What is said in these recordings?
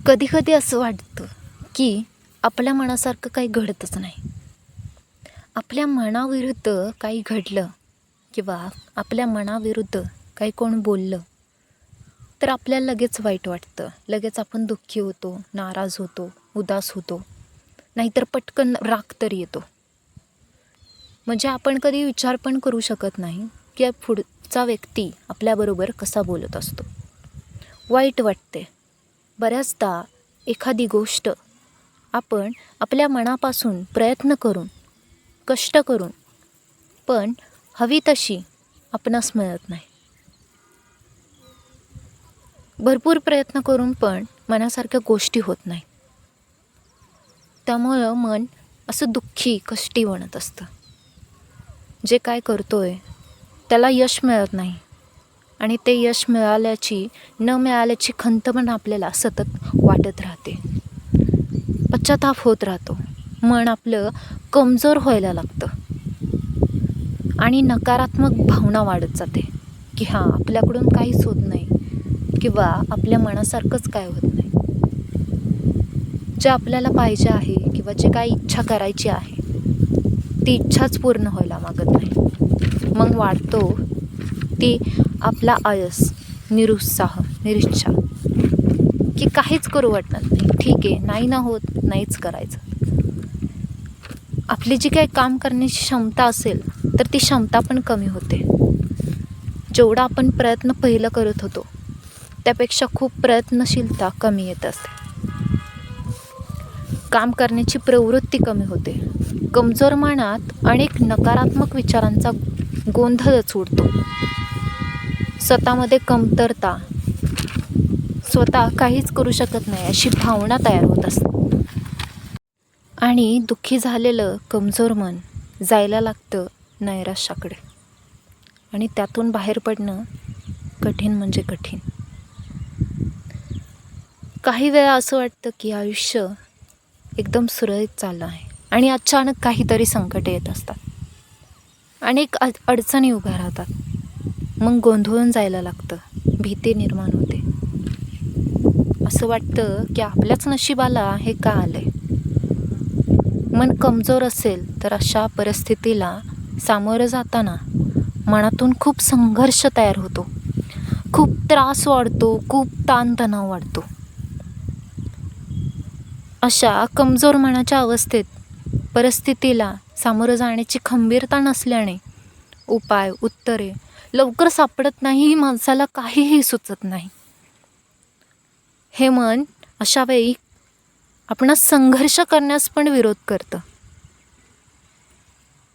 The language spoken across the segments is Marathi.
कधी-कधी असं वाटतं की आपल्या मनासारखं काही घडतच नाही. आपल्या मनाविरुद्ध काही घडलं किंवा आपल्या मनाविरुद्ध काही कोण बोललं, तर आपल्याला लगेच वाईट वाटतं. लगेच आपण दुःखी होतो, नाराज होतो, उदास होतो. नाहीतर पटकन राग तरी येतो. म्हणजे आपण कधी विचार पण करू शकत नाही की पुढचा व्यक्ती आपल्याबरोबर कसा बोलत असतो. वाईट वाटते. बऱ्याचदा एखादी गोष्ट आपण आपल्या मनापासून प्रयत्न करून, कष्ट करून, पण हवी तशी आपणास मिळत नाही. भरपूर प्रयत्न करून पण मनासारख्या गोष्टी होत नाही. त्यामुळं मन असं दुःखी, कष्टी बनत असतं. जे काय करतोय त्याला यश मिळत नाही आणि ते यश न मिळाल्याची खंत पण आपल्याला सतत वाटत राहते. पश्चाताप होत राहतो. मन आपलं कमजोर व्हायला लागतं आणि नकारात्मक भावना वाढत जाते की आपल्याकडून काहीच होत नाही किंवा आपल्या मनासारखंच काय होत नाही. जे आपल्याला पाहिजे आहे किंवा जे काही इच्छा करायची आहे ती इच्छाच पूर्ण व्हायला मागत नाही. मग वाढतो ती आपला आळस, निरुत्साह, निरीच्छा की काहीच करू वाटत नाही. ठीक आहे, नाही ना होत, नाहीच करायचं. आपली जी काही काम करण्याची क्षमता असेल तर ती क्षमता पण कमी होते. जेवढा आपण प्रयत्न पहिलं करत होतो त्यापेक्षा खूप प्रयत्नशीलता कमी येत असते. काम करण्याची प्रवृत्ती कमी होते. कमजोर मनात अनेक नकारात्मक विचारांचा गोंधळच उडतो. स्वतःमध्ये कमतरता, स्वतः काहीच करू शकत नाही अशी भावना तयार होत असते. आणि दुःखी झालेलं कमजोर मन जायला लागतं नैराश्याकडे आणि त्यातून बाहेर पडणं कठीण म्हणजे कठीण. काही वेळा असं वाटतं की आयुष्य एकदम सुरळीत चाललं आहे आणि अचानक काहीतरी संकटे येत असतात. अनेक अडचणी उभ्या राहतात. मग गोंधळून जायला लागतं, भीती निर्माण होते. असं वाटतं की आपल्याच नशिबाला हे का आलंय. मन कमजोर असेल तर अशा परिस्थितीला सामोरं जाताना मनातून खूप संघर्ष तयार होतो, खूप त्रास वाढतो, खूप ताणतणाव वाढतो. अशा कमजोर मनाच्या अवस्थेत परिस्थितीला सामोरं जाण्याची खंबीरता नसल्याने उपाय, उत्तरे लवकर सापडत नाही. माणसाला काहीही सुचत नाही. हे मन अशा वेळी आपणास संघर्ष करण्यास पण विरोध करतं.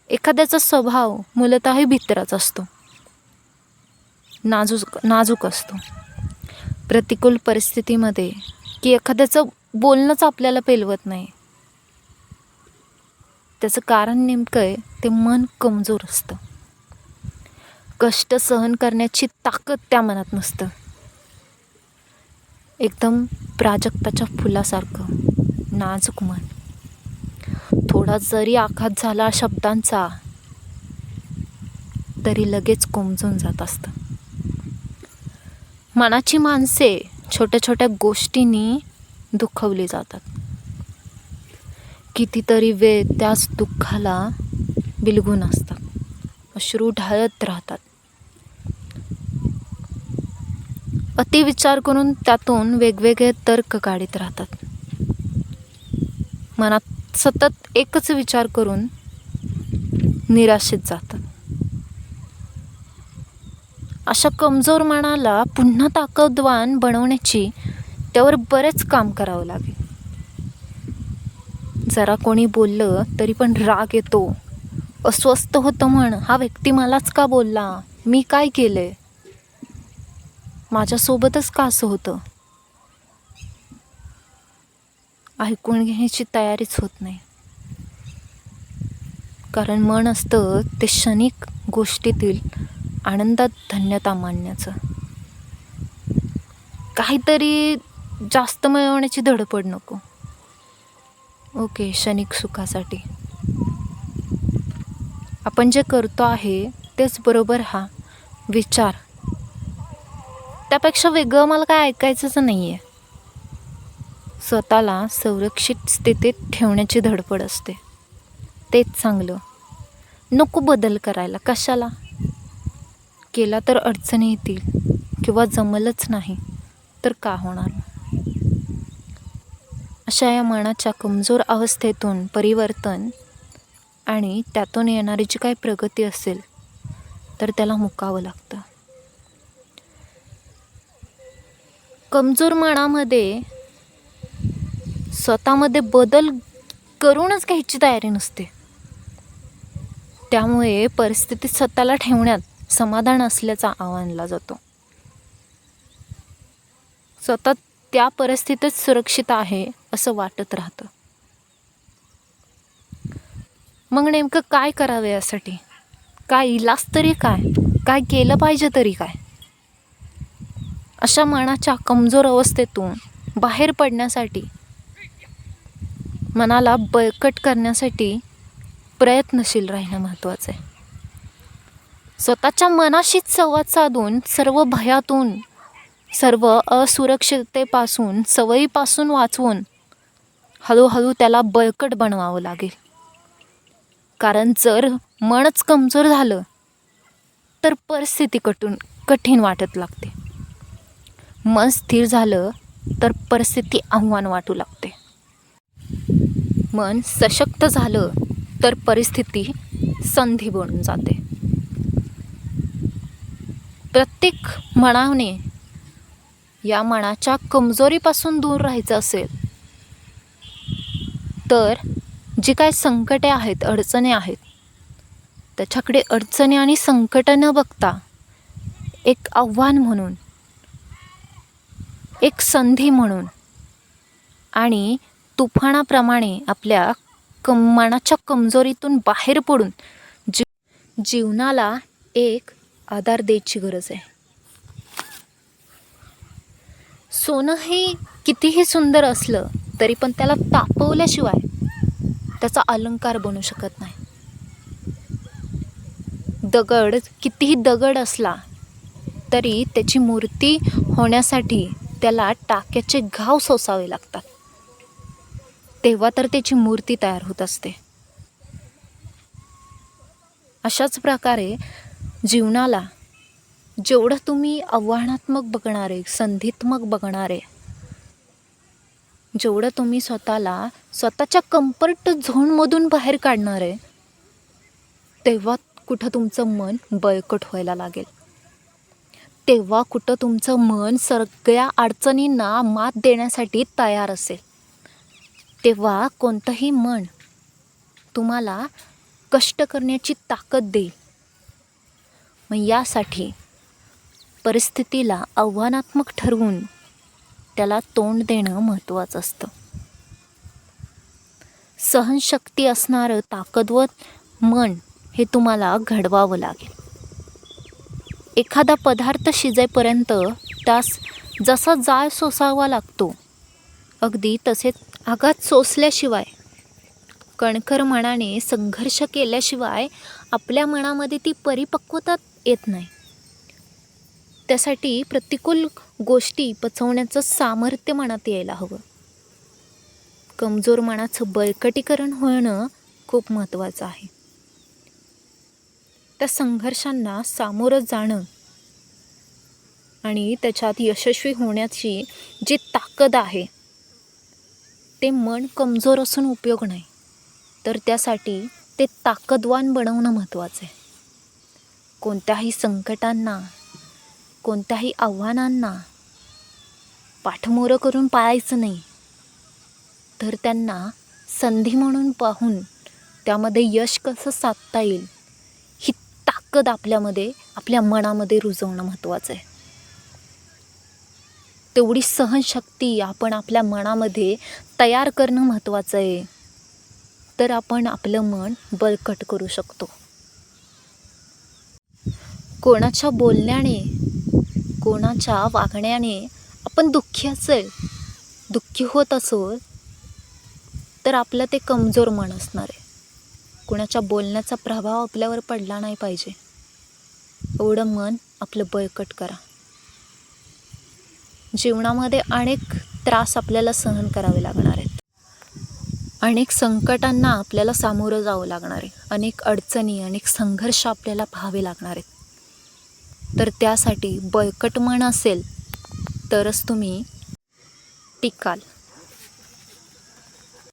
एखाद्याचा स्वभाव मूलतः भित्राच असतो, नाजूक असतो. प्रतिकूल परिस्थितीमध्ये की एखाद्याचं बोलणंच आपल्याला पेलवत नाही. त्याचं कारण नेमकं आहे ते मन कमजोर असतं. कष्ट सहन करण्याची ताकद त्या मनात नसतं. एकदम प्राजक्ताच्या फुलासारखं नाजूक मन. थोडा जरी आघात झाला शब्दांचा तरी लगेच कोमजून जात असतं. मनाची माणसे छोट्या छोट्या गोष्टींनी दुखवली जातात. कितीतरी वेळ त्याच दुःखाला बिलगून असतात. अश्रू ढाळत राहतात. अतिविचार करून त्यातून वेगवेगळे तर्क काढत राहतात. मनात सतत एकच विचार करून निराशेत जातात. अशा कमजोर मनाला पुन्हा ताकदवान बनवण्याची त्यावर बरेच काम करावं लागेल. जरा कोणी बोललं तरी पण राग येतो, अस्वस्थ होतं. हा व्यक्ती मलाच का बोलला, मी काय केलंय, माझ्यासोबतच का असं होतं. ऐकून घेण्याची तयारीच होत नाही. कारण मन असतं ते क्षणिक गोष्टीतील आनंदात धन्यता मानण्याचं. काहीतरी जास्त मिळवण्याची धडपड नको. ओके, क्षणिक सुखासाठी आपण जे करतो आहे तेच बरोबर हा विचार. त्यापेक्षा वेगळं मला काय ऐकायचंच नाही आहे. स्वतःला सुरक्षित स्थितीत ठेवण्याची धडपड असते. तेच चांगलं. नको बदल करायला. कशाला? केला तर अडचणी येतील किंवा जमलंच नाही तर का होणार? अशा या मनाच्या कमजोर अवस्थेतून परिवर्तन आणि त्यातून येणारी जी काही प्रगती असेल तर त्याला मुकावं लागतं. कमजोर मनामध्ये स्वतःमध्ये बदल करूनच घ्यायची तयारी नसते. त्यामुळे परिस्थितीत स्वतःला ठेवण्यात समाधान असल्याचा आवाहनला जातो. स्वतः त्या परिस्थितीत सुरक्षित आहे असं वाटत राहतं. मग नेमकं काय करावं यासाठी? काय इलाज तरी काय केलं पाहिजे तरी काय? अशा मनाच्या कमजोर अवस्थेतून बाहेर पडण्यासाठी, मनाला बळकट करण्यासाठी प्रयत्नशील राहणं महत्त्वाचं आहे. स्वतःच्या मनाशीच संवाद साधून सर्व भयातून, सर्व असुरक्षिततेपासून, सवयीपासून वाचवून हळूहळू त्याला बळकट बनवावं लागेल. कारण जर मनच कमजोर झालं तर परिस्थिती कठीण वाटत लागते. मन स्थिर झालं तर परिस्थिती आव्हान वाटू लागते. मन सशक्त झालं तर परिस्थिती संधी बनून जाते. प्रत्येक मनाने या मनाच्या कमजोरीपासून दूर राहायचं असेल तर जी काय संकटे आहेत, अडचणी आहेत, त्याच्याकडे अडचणी आणि संकट न बघता एक आव्हान म्हणून, एक संधी म्हणून आणि तुफानाप्रमाणे आपल्या मनाच्या कमजोरीतून बाहेर पडून जीवनाला एक आधार द्यायची गरज आहे. सोनं हे कितीही सुंदर असलं तरी पण त्याला तापवल्याशिवाय त्याचा अलंकार बनू शकत नाही. दगड कितीही दगड असला तरी त्याची मूर्ती होण्यासाठी त्याला टाक्याचे घाव सोसावे लागतात. तेव्हा तर त्याची मूर्ती तयार होत असते. अशाच प्रकारे जीवनाला जेवढं तुम्ही आव्हानात्मक बघणारे, संधीत्मक बघणारे, जेवढं तुम्ही स्वतःला स्वतःच्या कम्फर्ट झोनमधून बाहेर काढणार आहे, तेव्हा कुठं तुमचं मन बळकट व्हायला लागेल. तेव्हा कुठं तुमचं मन सगळ्या अडचणींना मात देण्यासाठी तयार असेल. तेव्हा कोणतंही मन तुम्हाला कष्ट करण्याची ताकद देईल. मग यासाठी परिस्थितीला आव्हानात्मक ठरवून त्याला तोंड देणं महत्त्वाचं असतं. सहनशक्ती असणारं ताकदवर मन हे तुम्हाला घडवावं लागेल. एखादा पदार्थ शिजेपर्यंत त्यास जसा जाळ सोसावा लागतो, अगदी तसेच आघात सोसल्याशिवाय, कणखर मनाने संघर्ष केल्याशिवाय आपल्या मनामध्ये ती परिपक्वता येत नाही. त्यासाठी प्रतिकूल गोष्टी पचवण्याचं सामर्थ्य मनात यायला हवं. कमजोर मनाचं बळकटीकरण होणं खूप महत्त्वाचं आहे. त्या संघर्षांना सामोरं जाणं आणि त्याच्यात यशस्वी होण्याची जी ताकद आहे, ते मन कमजोर असून उपयोग नाही, तर त्यासाठी ते ताकदवान बनवणं महत्त्वाचं आहे. कोणत्याही संकटांना, कोणत्याही आव्हानांना पाठमोरं करून पाळायचं नाही, तर त्यांना संधी म्हणून पाहून त्यामध्ये यश कसं साधता येईल ही ताकद आपल्यामध्ये, आपल्या मनामध्ये रुजवणं महत्त्वाचं आहे. तेवढी सहनशक्ती आपण आपल्या मनामध्ये तयार करणं महत्त्वाचं आहे, तर आपण आपलं मन बळकट करू शकतो. कोणाच्या बोलण्याने, कोणाच्या वागण्याने आपण दुःखी होत असो तर आपलं ते कमजोर मन असणार आहे. कोणाच्या बोलण्याचा प्रभाव आपल्यावर पडला नाही पाहिजे, एवढं मन आपलं बळकट करा. जीवनामध्ये अनेक त्रास आपल्याला सहन करावे लागणार आहेत. अनेक संकटांना आपल्याला सामोरं जावं लागणार आहे. अनेक अडचणी, अनेक संघर्ष आपल्याला पाहावे लागणार आहेत. तर त्यासाठी बळकट मन असेल तरच तुम्ही टिकाल.